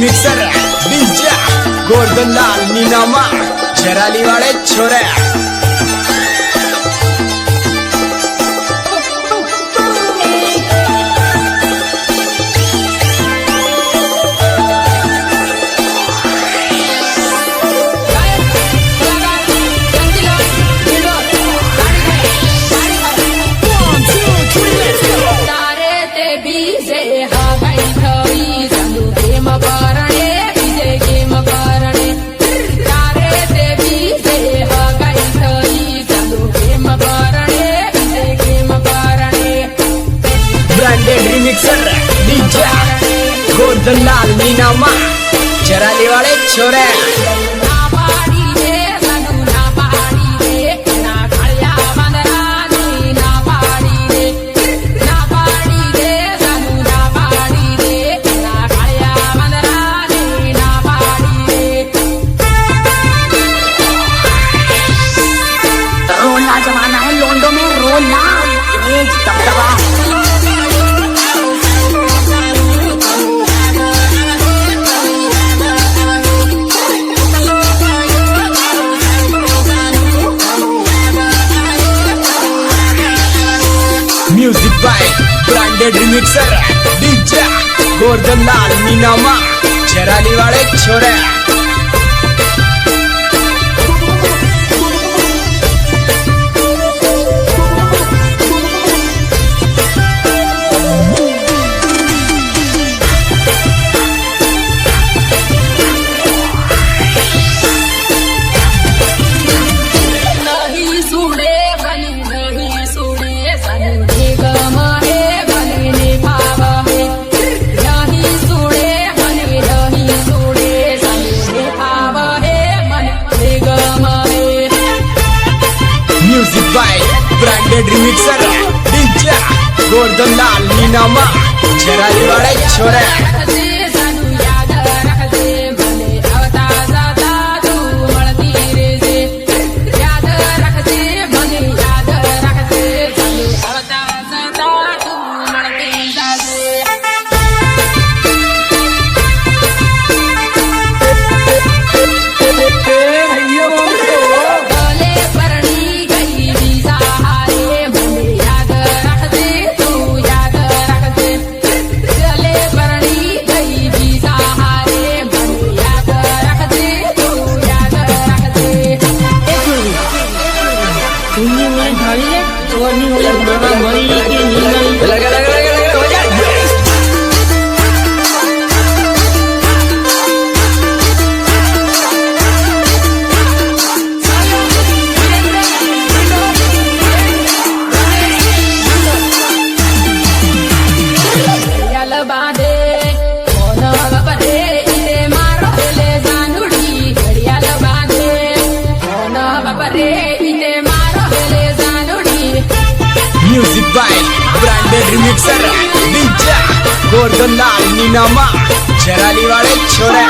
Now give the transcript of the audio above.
remixer DJ Gordhan Lal Ninama Jarali वाले छोरे remixer DJ Gordhan Lal Ninama Jarali वाले छोरे रोलना जमाना है लोंडो में रोलना दबदबा music by branded remixer DJ Gordhan Lal Ninama Jarali वाले छोरे music by branded remixer DJ Gordhan Lal Ninama Jarali वाले छोरे music by branded remixer DJ Gordhan Lal Ninama Jarali वाले छोरे